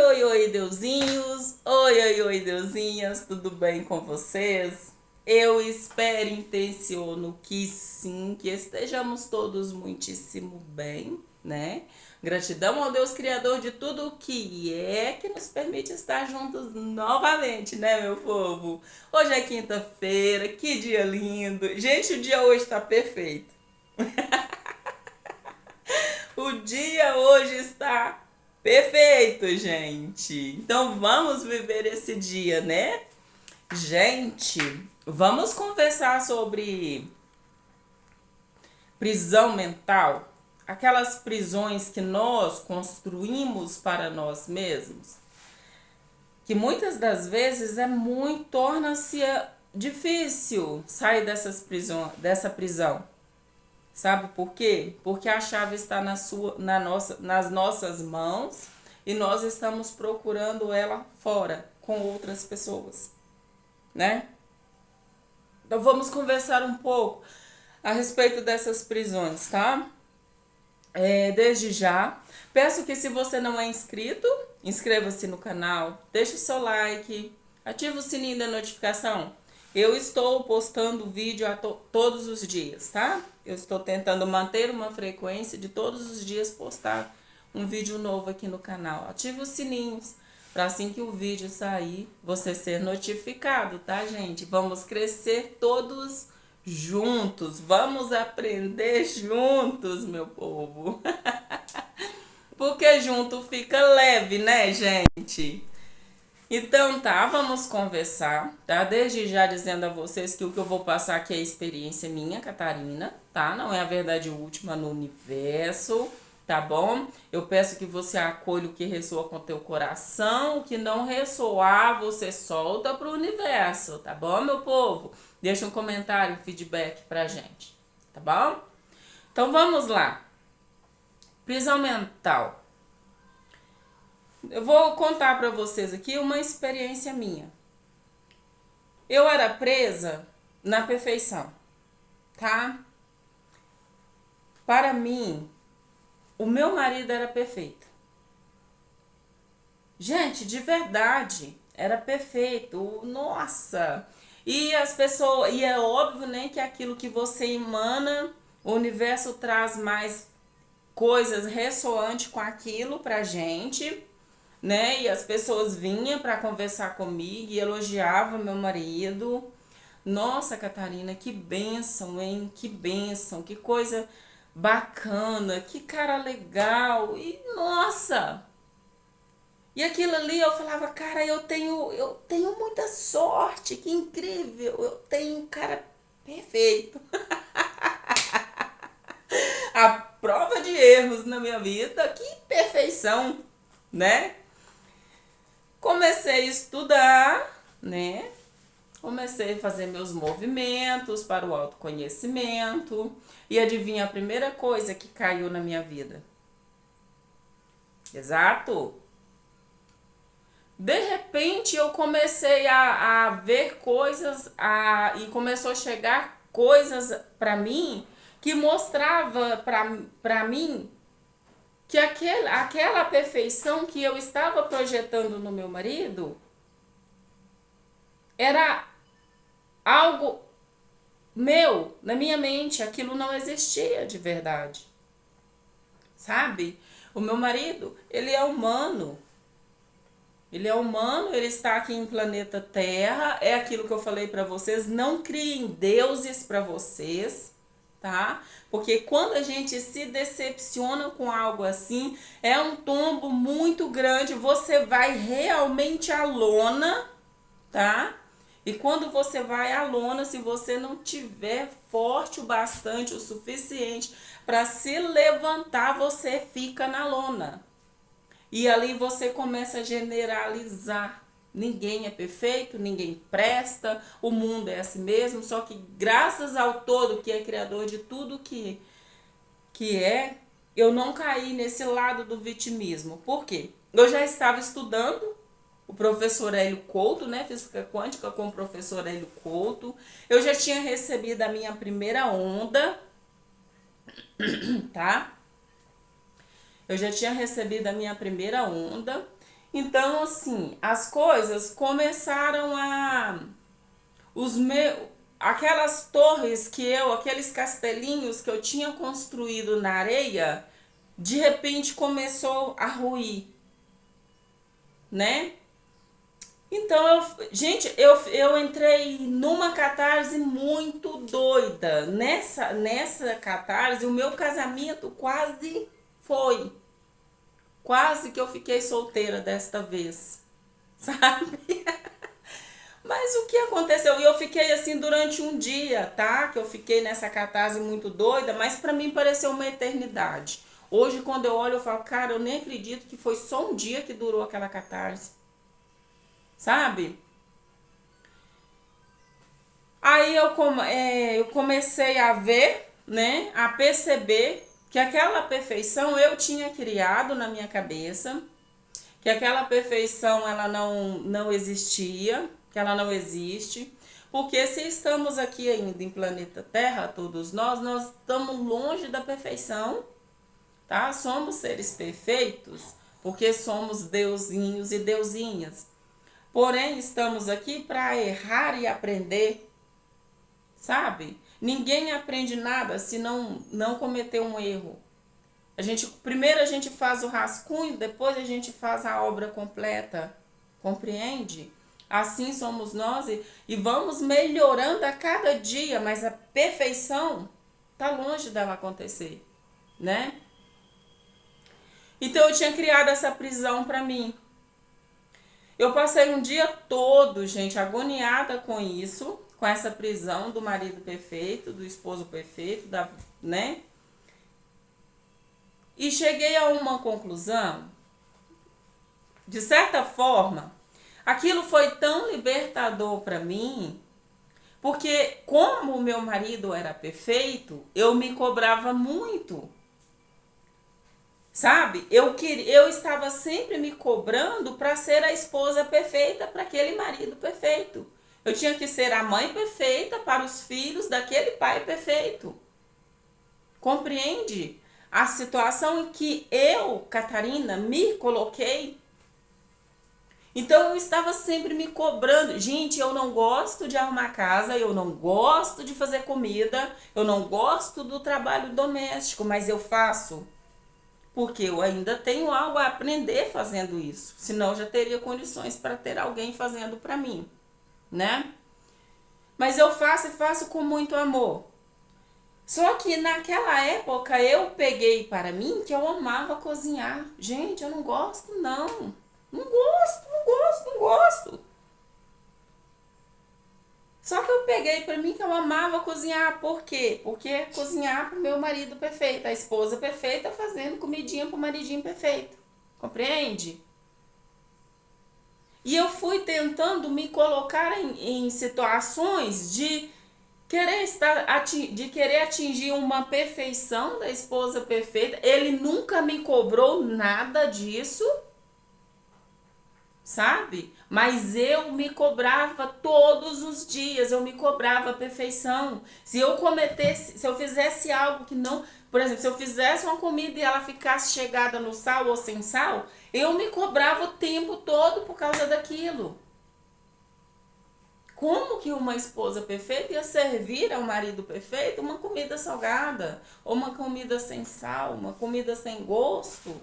oi, deusinhos! Oi, deusinhas! Tudo bem com vocês? Eu espero e intenciono que sim, que estejamos todos muitíssimo bem, né? Gratidão ao Deus Criador de tudo o que é, que nos permite estar juntos novamente, né, meu povo? Hoje é quinta-feira, que dia lindo! Gente, o dia hoje tá perfeito. O dia hoje está perfeito, gente. Então vamos viver esse dia, né? Gente, vamos conversar sobre prisão mental, aquelas prisões que nós construímos para nós mesmos, que muitas das vezes torna-se difícil sair dessa prisão. Sabe por quê? Porque a chave está nas nossas mãos e nós estamos procurando ela fora, com outras pessoas, né? Então vamos conversar um pouco a respeito dessas prisões, tá? Desde já, peço que se você não é inscrito, inscreva-se no canal, deixe o seu like, ative o sininho da notificação. Eu estou postando vídeo todos os dias, tá? Eu estou tentando manter uma frequência de todos os dias postar um vídeo novo aqui no canal. Ative os sininhos para assim que o vídeo sair, você ser notificado, tá, gente? Vamos crescer todos juntos, vamos aprender juntos, meu povo. Porque junto fica leve, né, gente? Então tá, vamos conversar, tá? Desde já dizendo a vocês que o que eu vou passar aqui é experiência minha, Catarina, tá? Não é a verdade última no universo, tá bom? Eu peço que você acolha o que ressoa com teu coração, o que não ressoar, você solta pro universo, tá bom, meu povo? Deixa um comentário, um feedback pra gente, tá bom? Então vamos lá. Prisão mental. Eu vou contar para vocês aqui uma experiência minha. Eu era presa na perfeição, tá? Para mim, o meu marido era perfeito. Gente, de verdade, era perfeito. Nossa! E as pessoas, e é óbvio, né, que aquilo que você emana, o universo traz mais coisas ressoantes com aquilo pra gente, né? E as pessoas vinham para conversar comigo e elogiavam meu marido. Nossa, Catarina, que bênção, hein? Que bênção, que coisa bacana, que cara legal. E nossa! E aquilo ali eu falava, cara, eu tenho muita sorte, que incrível. Eu tenho um cara perfeito. A prova de erros na minha vida, que perfeição, né? Comecei a estudar, né? Comecei a fazer meus movimentos para o autoconhecimento. E adivinha a primeira coisa que caiu na minha vida? Exato. De repente eu comecei a ver coisas e começou a chegar coisas para mim que mostrava para mim que aquela perfeição que eu estava projetando no meu marido era algo meu, na minha mente, aquilo não existia de verdade. Sabe? O meu marido, ele é humano. Ele é humano, ele está aqui em planeta Terra, é aquilo que eu falei para vocês, não criem deuses para vocês, tá? Porque quando a gente se decepciona com algo assim, é um tombo muito grande, você vai realmente à lona, tá? E quando você vai à lona, se você não tiver forte o bastante, o suficiente para se levantar, você fica na lona. E ali você começa a generalizar. Ninguém é perfeito, ninguém presta, o mundo é assim mesmo, só que graças ao todo que é criador de tudo que é, eu não caí nesse lado do vitimismo. Por quê? Eu já estava estudando o professor Hélio Couto, né? Física quântica com o professor Hélio Couto. Eu já tinha recebido a minha primeira onda, tá? Eu já tinha recebido a minha primeira onda Então, assim, as coisas começaram a os meus aquelas torres aqueles castelinhos que eu tinha construído na areia, de repente começou a ruir, né? Então, gente, eu entrei numa catarse muito doida. Nessa catarse, o meu casamento quase foi. Quase que eu fiquei solteira desta vez, sabe? Mas o que aconteceu? E eu fiquei assim durante um dia, tá? Que eu fiquei nessa catarse muito doida, mas pra mim pareceu uma eternidade. Hoje, quando eu olho, eu falo, cara, eu nem acredito que foi só um dia que durou aquela catarse, sabe? Aí eu comecei a ver, né, a perceber que aquela perfeição eu tinha criado na minha cabeça, que aquela perfeição ela não existia, que ela não existe, porque se estamos aqui ainda em planeta Terra, todos nós estamos longe da perfeição, tá? Somos seres perfeitos, porque somos deusinhos e deusinhas. Porém, estamos aqui para errar e aprender, sabe? Ninguém aprende nada se não cometer um erro. Primeiro a gente faz o rascunho, depois a gente faz a obra completa. Compreende? Assim somos nós e vamos melhorando a cada dia, mas a perfeição tá longe dela acontecer, né? Então eu tinha criado essa prisão para mim. Eu passei um dia todo, gente, agoniada com isso, com essa prisão do marido perfeito, do esposo perfeito, né? E cheguei a uma conclusão, de certa forma, aquilo foi tão libertador para mim, porque como o meu marido era perfeito, eu me cobrava muito. Sabe? Eu estava sempre me cobrando para ser a esposa perfeita para aquele marido perfeito. Eu tinha que ser a mãe perfeita para os filhos daquele pai perfeito. Compreende a situação em que eu, Catarina, me coloquei? Então eu estava sempre me cobrando. Gente, eu não gosto de arrumar casa, eu não gosto de fazer comida, eu não gosto do trabalho doméstico, mas eu faço. Porque eu ainda tenho algo a aprender fazendo isso. Senão eu já teria condições para ter alguém fazendo para mim, né? Mas eu faço e faço com muito amor. Só que naquela época eu peguei para mim que eu amava cozinhar. Gente, eu não gosto não. Não gosto, não gosto, não gosto. Só que eu peguei para mim que eu amava cozinhar. Por quê? Porque cozinhar pro meu marido perfeito, a esposa perfeita fazendo comidinha pro maridinho perfeito. Compreende? E eu fui tentando me colocar em situações de querer atingir uma perfeição da esposa perfeita. Ele nunca me cobrou nada disso, sabe? Mas eu me cobrava todos os dias, eu me cobrava a perfeição. Se eu fizesse algo que não, por exemplo, se eu fizesse uma comida e ela ficasse chegada no sal ou sem sal, eu me cobrava o tempo todo por causa daquilo. Como que uma esposa perfeita ia servir ao marido perfeito uma comida salgada, ou uma comida sem sal, uma comida sem gosto?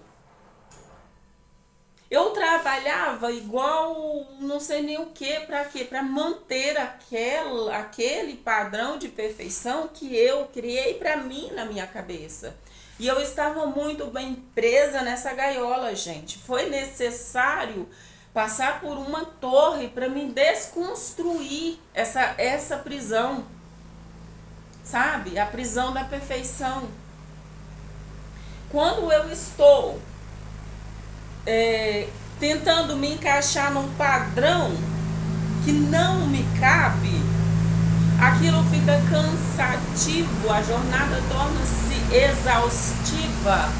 Eu trabalhava igual não sei nem o que, para quê? Para manter aquele padrão de perfeição que eu criei para mim na minha cabeça. E eu estava muito bem presa nessa gaiola, gente. Foi necessário passar por uma torre para me desconstruir essa prisão, sabe? A prisão da perfeição. Quando eu estou tentando me encaixar num padrão que não me cabe, aquilo fica cansativo, a jornada torna-se exaustiva,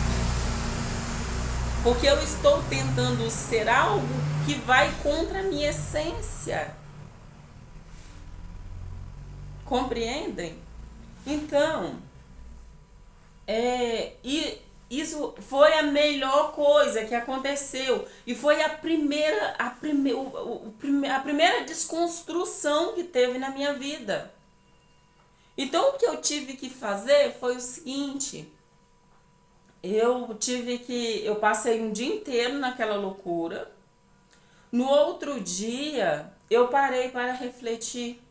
porque eu estou tentando ser algo que vai contra a minha essência. Compreendem? Então, e isso foi a melhor coisa que aconteceu. E foi a primeira desconstrução que teve na minha vida. Então, o que eu tive que fazer foi o seguinte: eu passei um dia inteiro naquela loucura. No outro dia, eu parei para refletir.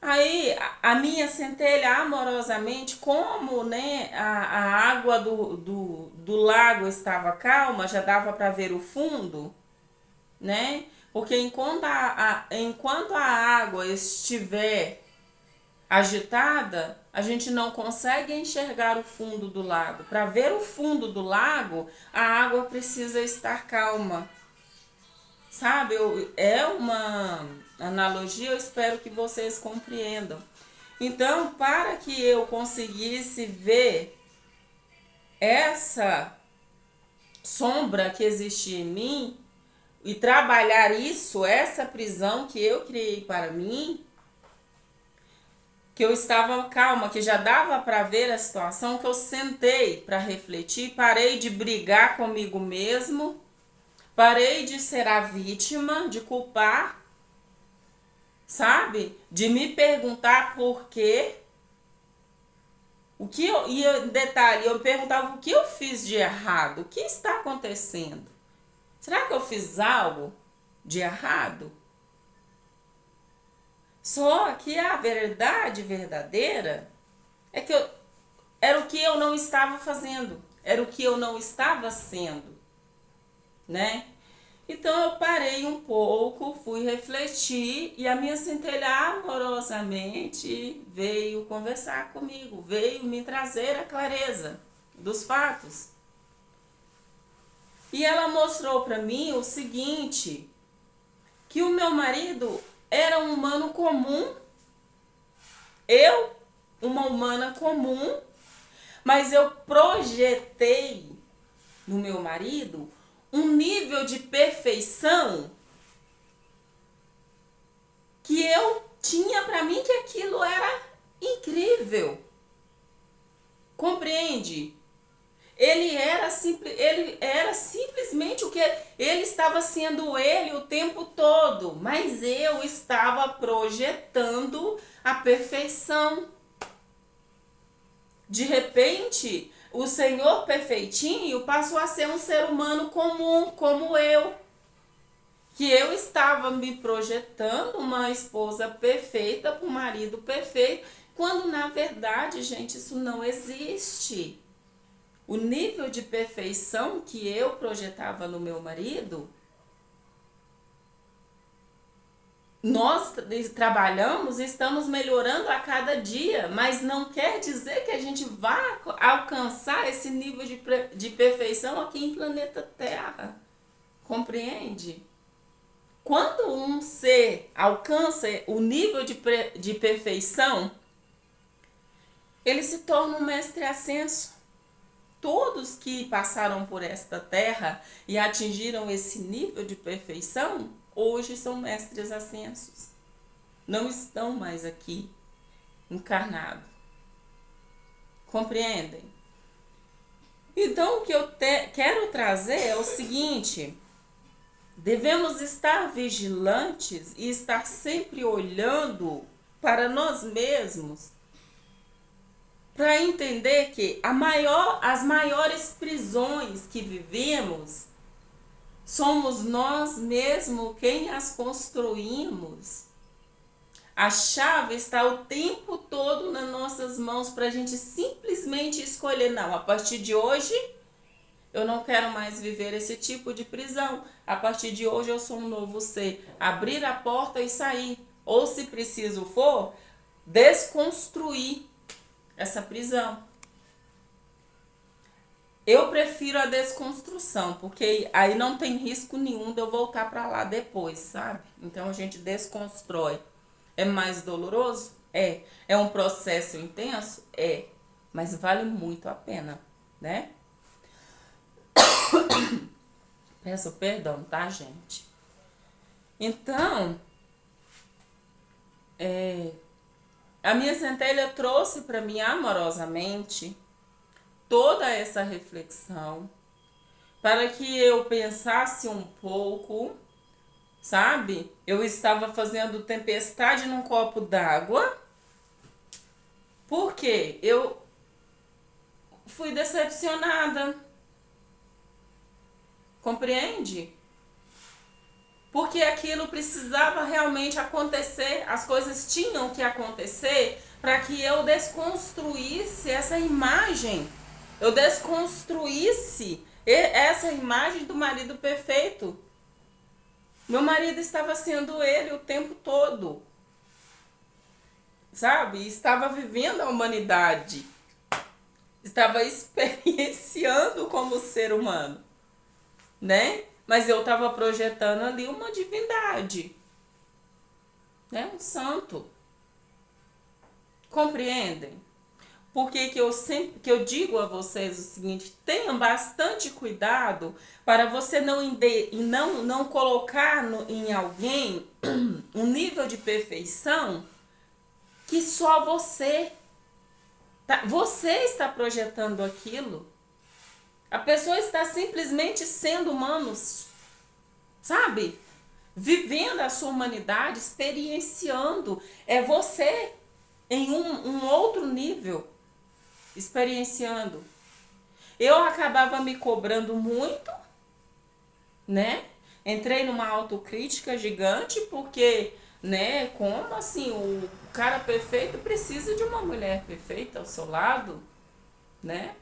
Aí a minha centelha amorosamente, como né, a água do lago estava calma, já dava para ver o fundo, né? Porque enquanto a água estiver agitada, a gente não consegue enxergar o fundo do lago. Para ver o fundo do lago, a água precisa estar calma. Sabe, é uma analogia, eu espero que vocês compreendam. Então, para que eu conseguisse ver essa sombra que existia em mim e trabalhar isso, essa prisão que eu criei para mim, que eu estava calma, que já dava para ver a situação, que eu sentei para refletir, parei de brigar comigo mesmo, parei de ser a vítima, de culpar, sabe? De me perguntar por quê. Detalhe, eu me perguntava o que eu fiz de errado, o que está acontecendo? Será que eu fiz algo de errado? Só que a verdade verdadeira é que era o que eu não estava fazendo, era o que eu não estava sendo, né? Então eu parei um pouco, fui refletir e a minha centelha amorosamente veio conversar comigo, veio me trazer a clareza dos fatos. E ela mostrou para mim o seguinte, que o meu marido era um humano comum, eu, uma humana comum, mas eu projetei no meu marido um nível de perfeição que eu tinha para mim que aquilo era incrível. Compreende? Ele era simplesmente o que ele estava sendo ele o tempo todo, mas eu estava projetando a perfeição. De repente, o Senhor perfeitinho passou a ser um ser humano comum, como eu. Que eu estava me projetando uma esposa perfeita para um marido perfeito, quando na verdade, gente, isso não existe. O nível de perfeição que eu projetava no meu marido, nós trabalhamos, estamos melhorando a cada dia, mas não quer dizer que a gente vá alcançar esse nível de perfeição aqui em planeta Terra. Compreende? Quando um ser alcança o nível de perfeição, ele se torna um mestre ascenso. Todos que passaram por esta terra e atingiram esse nível de perfeição, hoje são mestres ascensos. Não estão mais aqui encarnados. Compreendem? Então, o que eu quero trazer é o seguinte: devemos estar vigilantes e estar sempre olhando para nós mesmos, para entender que as maiores prisões que vivemos somos nós mesmos quem as construímos. A chave está o tempo todo nas nossas mãos para a gente simplesmente escolher: não, a partir de hoje eu não quero mais viver esse tipo de prisão. A partir de hoje eu sou um novo ser. Abrir a porta e sair. Ou, se preciso for, desconstruir essa prisão. Eu prefiro a desconstrução, porque aí não tem risco nenhum de eu voltar para lá depois, sabe? Então a gente desconstrói. É mais doloroso? É. É um processo intenso? É. Mas vale muito a pena, né? Peço perdão, tá, gente? Então, a minha centelha trouxe para mim amorosamente toda essa reflexão, para que eu pensasse um pouco, sabe? Eu estava fazendo tempestade num copo d'água, porque eu fui decepcionada. Compreende? Porque aquilo precisava realmente acontecer, as coisas tinham que acontecer para que eu desconstruísse essa imagem. Eu desconstruísse essa imagem do marido perfeito. Meu marido estava sendo ele o tempo todo, sabe? Estava vivendo a humanidade, estava experienciando como ser humano, né? Mas eu estava projetando ali uma divindade, né? Um santo. Compreendem? Por que eu digo a vocês o seguinte: tenham bastante cuidado para você não colocar em alguém um nível de perfeição que só você está projetando aquilo. A pessoa está simplesmente sendo humano, sabe? Vivendo a sua humanidade, experienciando. É você em um outro nível, experienciando. Eu acabava me cobrando muito, né? Entrei numa autocrítica gigante, porque, né, como assim, o cara perfeito precisa de uma mulher perfeita ao seu lado, né?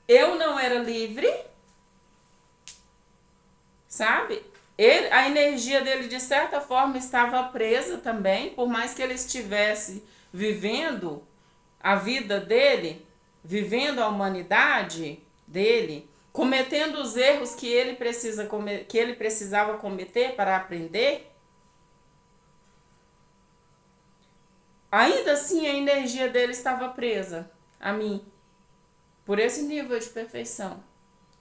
Eu não era livre, sabe? A energia dele, de certa forma, estava presa também, por mais que ele estivesse vivendo a vida dele, vivendo a humanidade dele, cometendo os erros que ele precisava cometer para aprender. Ainda assim, a energia dele estava presa a mim, por esse nível de perfeição,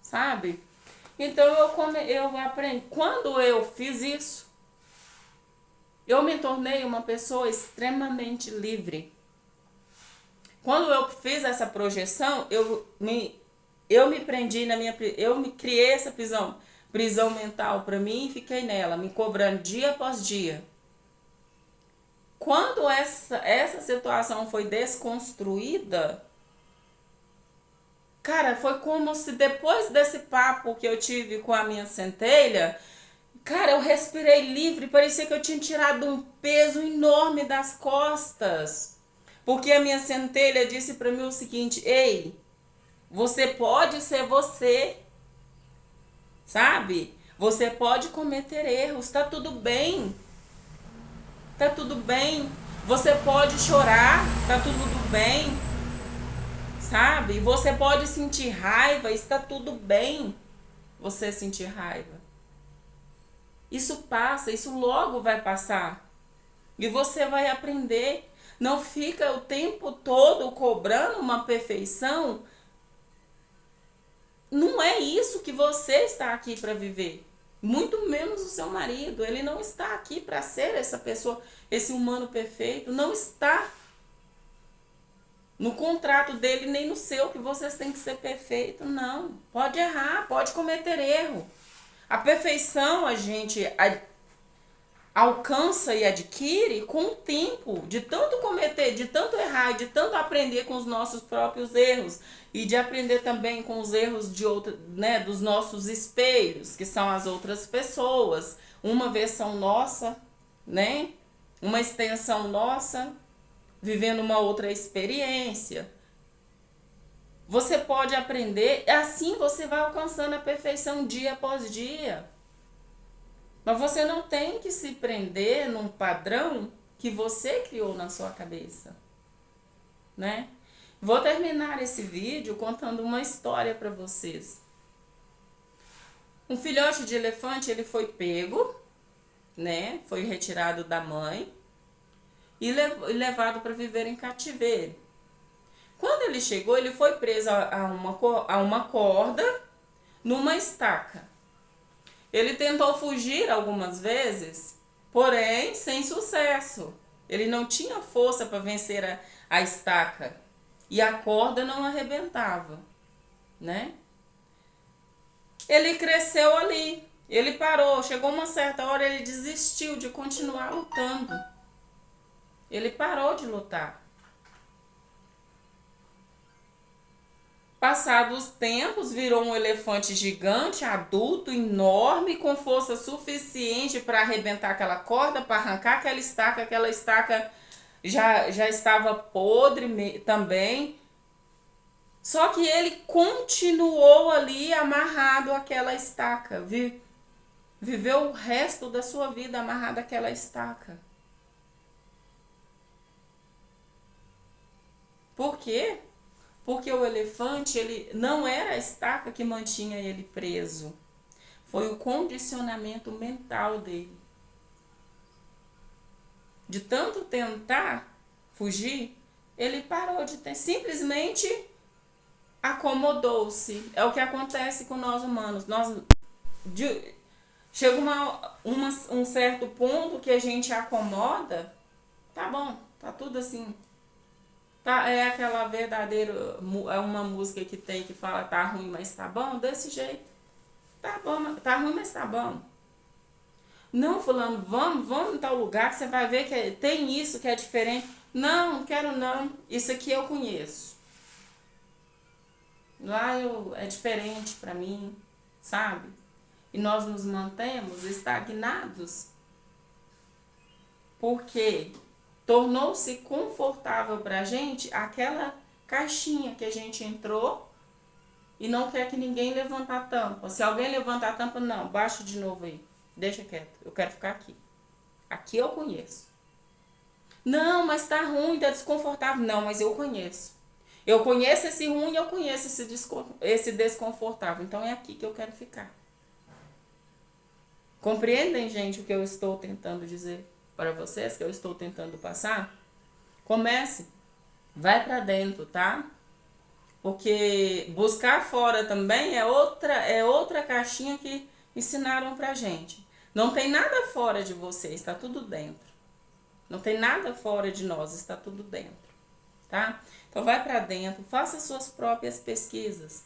sabe? Então eu aprendi. Quando eu fiz isso, eu me tornei uma pessoa extremamente livre. Quando eu fiz essa projeção, eu me prendi eu me criei essa prisão mental para mim e fiquei nela, me cobrando dia após dia. Quando essa situação foi desconstruída, cara, foi como se depois desse papo que eu tive com a minha centelha, cara, eu respirei livre, parecia que eu tinha tirado um peso enorme das costas. Porque a minha centelha disse para mim o seguinte: ei, você pode ser você, sabe? Você pode cometer erros, tá tudo bem. Tá tudo bem. Você pode chorar, tá tudo bem. Sabe? Você pode sentir raiva, está tudo bem você sentir raiva. Isso passa, isso logo vai passar. E você vai aprender. Não fica o tempo todo cobrando uma perfeição. Não é isso que você está aqui para viver. Muito menos o seu marido. Ele não está aqui para ser essa pessoa, esse humano perfeito. Não está no contrato dele nem no seu que vocês têm que ser perfeito. Não. Pode errar, pode cometer erro. A perfeição a gente alcança e adquire com o tempo, de tanto cometer, de tanto errar, de tanto aprender com os nossos próprios erros e de aprender também com os erros de outra, né, dos nossos espelhos, que são as outras pessoas, uma versão nossa, né, uma extensão nossa, vivendo uma outra experiência. Você pode aprender, assim você vai alcançando a perfeição dia após dia. Mas você não tem que se prender num padrão que você criou na sua cabeça, né? Vou terminar esse vídeo contando uma história para vocês. Um filhote de elefante, ele foi pego, né? Foi retirado da mãe e levado para viver em cativeiro. Quando ele chegou, ele foi preso a uma corda numa estaca. Ele tentou fugir algumas vezes, porém sem sucesso. Ele não tinha força para vencer a estaca. e a corda não arrebentava, né? Ele cresceu ali, ele parou, chegou uma certa hora, ele desistiu de continuar lutando. Ele parou de lutar. Passados os tempos, virou um elefante gigante, adulto, enorme, com força suficiente para arrebentar aquela corda, para arrancar aquela estaca já estava podre também. Só que ele continuou ali amarrado àquela estaca, viveu o resto da sua vida amarrado àquela estaca. Por quê? Porque o elefante, ele não era a estaca que mantinha ele preso. Foi o condicionamento mental dele. De tanto tentar fugir, ele parou de ter, simplesmente acomodou-se. É o que acontece com nós humanos. Chega um certo ponto que a gente acomoda, tá bom, tá tudo assim. Tá, é aquela verdadeira, é uma música que tem que fala tá ruim, mas tá bom, desse jeito. Tá bom, tá ruim, mas tá bom. Não, fulano, vamos em tal lugar que você vai ver que tem isso que é diferente. Não quero não, isso aqui eu conheço. Lá é diferente pra mim, sabe? E nós nos mantemos estagnados. Porque tornou-se confortável pra gente aquela caixinha que a gente entrou e não quer que ninguém levante a tampa. Se alguém levantar a tampa, não, baixa de novo aí. Deixa quieto, eu quero ficar aqui. Aqui eu conheço. Não, mas tá ruim, tá desconfortável. Não, mas eu conheço. Eu conheço esse ruim e eu conheço esse desconfortável. Então é aqui que eu quero ficar. Compreendem, gente, o que eu estou tentando dizer para vocês, que eu estou tentando passar? Comece. Vai para dentro, tá? Porque buscar fora também é outra caixinha que ensinaram pra gente. Não tem nada fora de você, está tudo dentro. Não tem nada fora de nós, está tudo dentro, tá? Então vai para dentro, faça suas próprias pesquisas.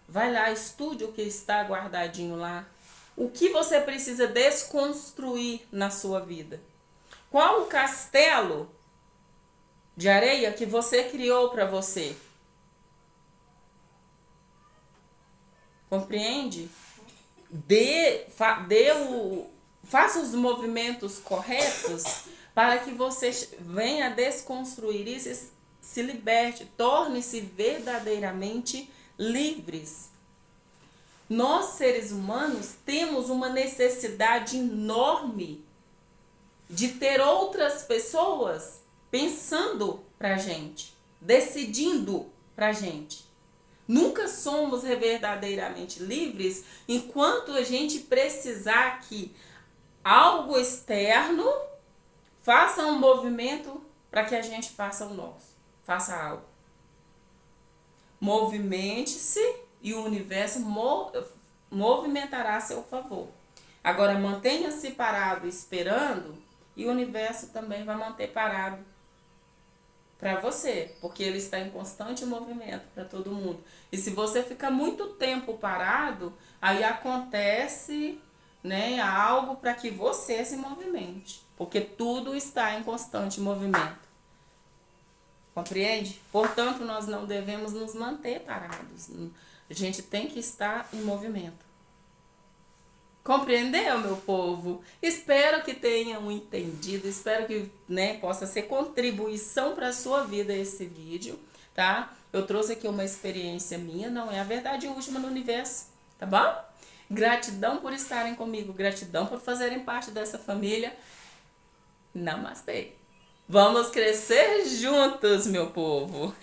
Vai lá, estude o que está guardadinho lá. O que você precisa desconstruir na sua vida? Qual o castelo de areia que você criou para você? Compreende? Faça os movimentos corretos para que você venha desconstruir isso e se liberte, torne-se verdadeiramente livres. Nós, seres humanos, temos uma necessidade enorme de ter outras pessoas pensando pra gente, decidindo pra gente. Nunca somos verdadeiramente livres enquanto a gente precisar que algo externo faça um movimento para que a gente faça o nosso. Faça algo. Movimente-se e o universo movimentará a seu favor. Agora mantenha-se parado esperando e o universo também vai manter parado para você, porque ele está em constante movimento para todo mundo. E se você fica muito tempo parado, aí acontece, né, algo para que você se movimente, porque tudo está em constante movimento. Compreende? Portanto, nós não devemos nos manter parados. A gente tem que estar em movimento. Compreendeu, meu povo? Espero que tenham entendido, espero que, né, possa ser contribuição para a sua vida esse vídeo, tá? Eu trouxe aqui uma experiência minha, não é a verdade última no universo, tá bom? Gratidão por estarem comigo, gratidão por fazerem parte dessa família. Namastê! Vamos crescer juntos, meu povo!